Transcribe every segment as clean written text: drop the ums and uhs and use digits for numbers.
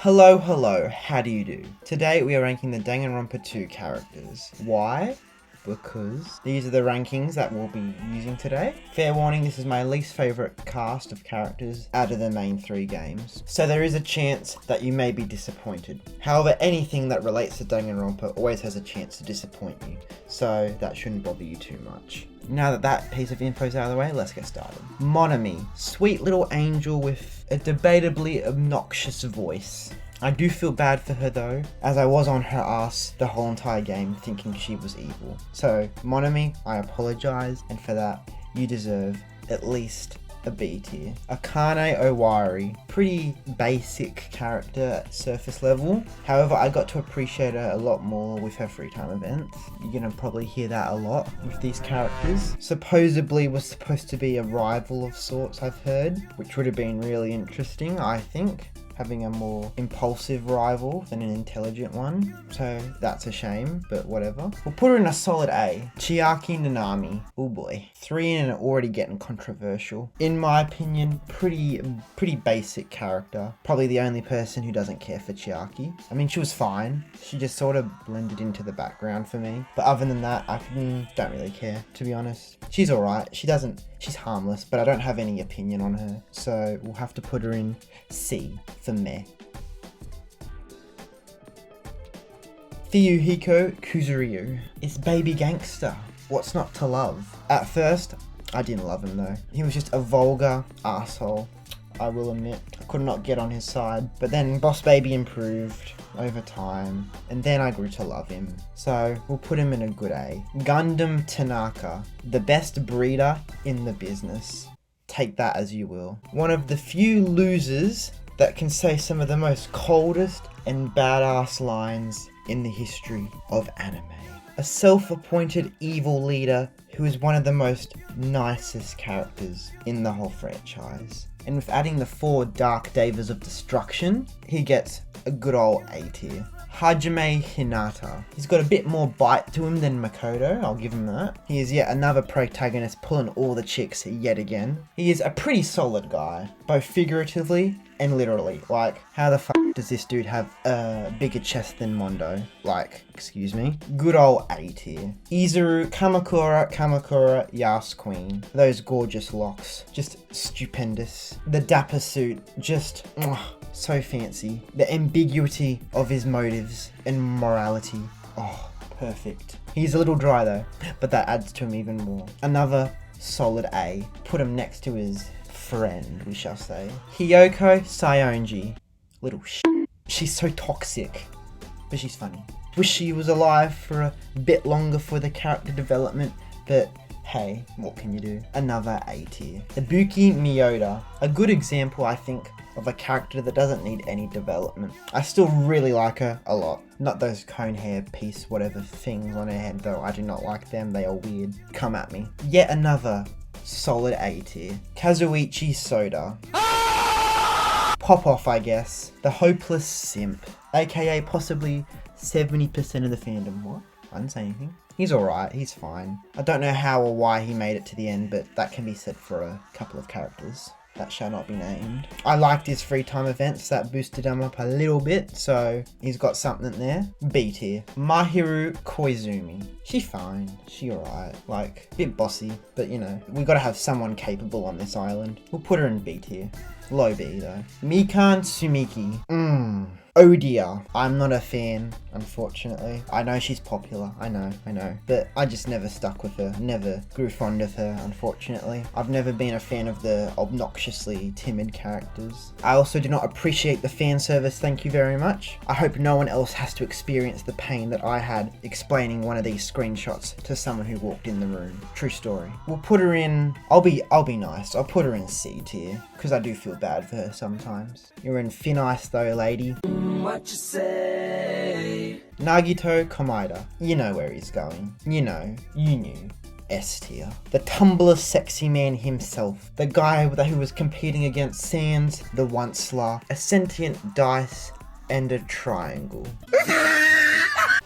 Hello, how do you do? Today we are ranking the Danganronpa 2 characters. Why? Because these are the rankings that we'll be using today. Fair warning, this is my least favourite cast of characters out of the main 3 games. So there is a chance that you may be disappointed. However, anything that relates to Danganronpa always has a chance to disappoint you. So that shouldn't bother you too much. Now that that piece of info's out of the way, let's get started. Monami, sweet little angel with a debatably obnoxious voice. I do feel bad for her though, as I was on her ass the whole entire game thinking she was evil. So, Monami, I apologise, and for that, you deserve at least a B tier. Akane Owari, pretty basic character at surface level. However, I got to appreciate her a lot more with her free time events. You're gonna probably hear that a lot with these characters. Supposedly was supposed to be a rival of sorts, I've heard, which would have been really interesting, I think. Having a more impulsive rival than an intelligent one. So that's a shame, but whatever. We'll put her in a solid A. Chiaki Nanami. Oh boy. 3 and already getting controversial. In my opinion, pretty basic character. Probably the only person who doesn't care for Chiaki. I mean, she was fine. She just sort of blended into the background for me. But other than that, I don't really care, to be honest. She's alright. She's harmless, but I don't have any opinion on her. So we'll have to put her in C for meh. Fuyuhiko Kuzuryu is baby gangster. What's not to love? At first, I didn't love him though. He was just a vulgar asshole, I will admit. I could not get on his side. But then Boss Baby improved over time, and then I grew to love him. So we'll put him in a good A. Gundam Tanaka, the best breeder in the business. Take that as you will. One of the few losers that can say some of the most coldest and badass lines in the history of anime. A self-appointed evil leader who is one of the most nicest characters in the whole franchise. And with adding the 4 Dark Devas of Destruction, he gets a good old A tier. Hajime Hinata. He's got a bit more bite to him than Makoto, I'll give him that. He is yet another protagonist pulling all the chicks yet again. He is a pretty solid guy, both figuratively and literally. Like, how the fuck does this dude have a bigger chest than Mondo? Like, excuse me. Good old A tier. Izuru Kamakura Yas Queen. Those gorgeous locks. Just stupendous. The dapper suit. Just so fancy. The ambiguity of his motives and morality. Oh, perfect. He's a little dry though, but that adds to him even more. Another solid A. Put him next to his friend, we shall say. Hiyoko Sayonji. Little shit. She's so toxic, but she's funny. Wish she was alive for a bit longer for the character development, but hey, what can you do? Another A tier. Ibuki Miyoda. A good example, I think, of a character that doesn't need any development. I still really like her a lot. Not those cone hair piece whatever things on her head though. I do not like them. They are weird. Come at me. Yet another solid A tier. Kazuichi Soda. Pop off, I guess. The hopeless simp. AKA possibly 70% of the fandom. What? I didn't say anything. He's alright, he's fine. I don't know how or why he made it to the end, but that can be said for a couple of characters that shall not be named. I liked his free time events, that boosted him up a little bit, so he's got something there. B tier. Mahiru Koizumi. She's fine, she alright. Like, a bit bossy, but you know, we gotta have someone capable on this island. We'll put her in B tier. Low B though. Mikan Sumiki. Oh dear, I'm not a fan, unfortunately. I know she's popular, I know. But I just never stuck with her, never grew fond of her, unfortunately. I've never been a fan of the obnoxiously timid characters. I also do not appreciate the fan service, thank you very much. I hope no one else has to experience the pain that I had explaining one of these screenshots to someone who walked in the room. True story. We'll put her in, I'll be nice, I'll put her in C tier, because I do feel bad for her sometimes. You're in thin ice though, lady. What you say? Nagito Komaeda. You know where he's going. You knew. S tier. The Tumblr sexy man himself. The guy who was competing against Sans, the Onceler, a sentient dice, and a triangle.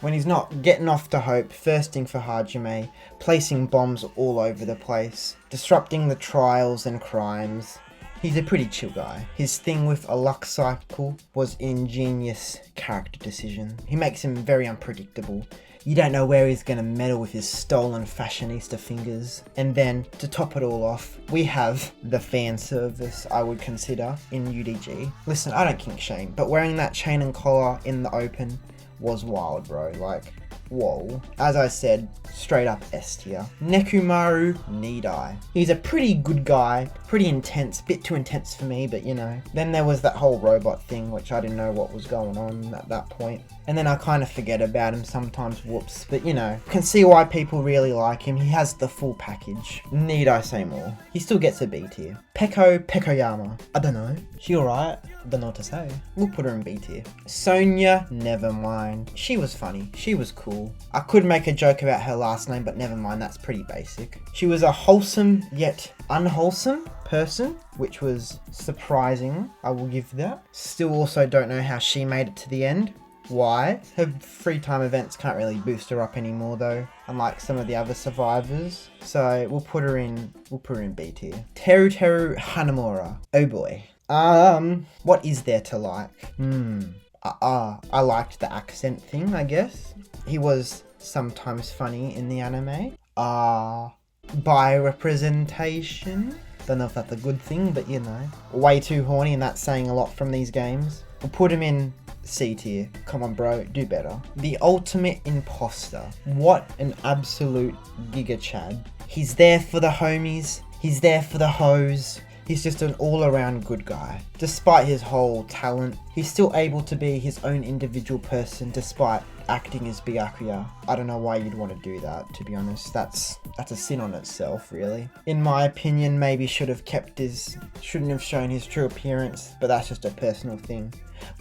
When he's not getting off to Hope, thirsting for Hajime, placing bombs all over the place, disrupting the trials and crimes, He's a pretty chill guy. His thing with a luck cycle was ingenious character decision. He makes him very unpredictable. You don't know where he's gonna meddle with his stolen fashionista fingers. And then, to top it all off, we have the fan service I would consider in UDG. Listen, I don't kink shame, but wearing that chain and collar in the open was wild, bro. Like, whoa. As I said, straight up S tier. Nekumaru Nidai. He's a pretty good guy, pretty intense, bit too intense for me, but you know. Then there was that whole robot thing, which I didn't know what was going on at that point. And then I kind of forget about him sometimes, whoops. But you know, you can see why people really like him. He has the full package. Need I say more? He still gets a B tier. Pekoyama. I don't know. She alright? Don't know what to say. We'll put her in B tier. Sonia, never mind. She was funny. She was cool. I could make a joke about her last name, but never mind, that's pretty basic. She was a wholesome yet unwholesome person, which was surprising. I will give that. Still also don't know how she made it to the end. Why? Her free time events can't really boost her up anymore though, unlike some of the other survivors. So we'll put her in B tier. Teru Hanamura. Oh boy. What is there to like? I liked the accent thing, I guess. He was sometimes funny in the anime. By representation. Don't know if that's a good thing, but you know. Way too horny, and that's saying a lot from these games. We'll put him in C tier. Come on, bro, do better. The ultimate imposter. What an absolute giga chad. He's there for the homies. He's there for the hoes. He's just an all-around good guy. Despite his whole talent, he's still able to be his own individual person despite acting as Byakuya. I don't know why you'd want to do that, to be honest. That's a sin on itself, really. In my opinion, maybe shouldn't have shown his true appearance, but that's just a personal thing.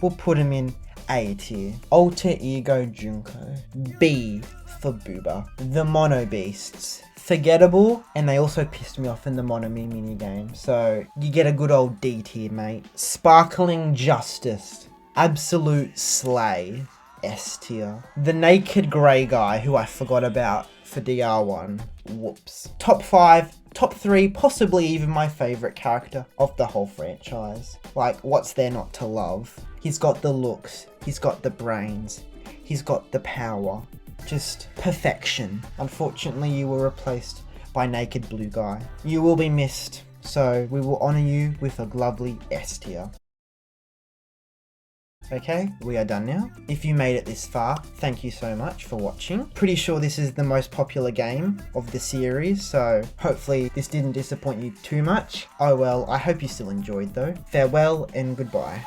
We'll put him in A tier. Alter Ego Junko. B for Booba. The Mono Beasts. Forgettable, and they also pissed me off in the Monomi minigame. So you get a good old D tier, mate. Sparkling Justice. Absolute slay. S tier. The Naked Grey guy, who I forgot about for DR1. Whoops. Top 5, top 3, possibly even my favourite character of the whole franchise. Like, what's there not to love? He's got the looks, he's got the brains, he's got the power. Just perfection. Unfortunately, you were replaced by Naked Blue Guy. You will be missed, so we will honour you with a lovely S tier. Okay, we are done now. If you made it this far, thank you so much for watching. Pretty sure this is the most popular game of the series, so hopefully this didn't disappoint you too much. Oh well, I hope you still enjoyed though. Farewell and goodbye.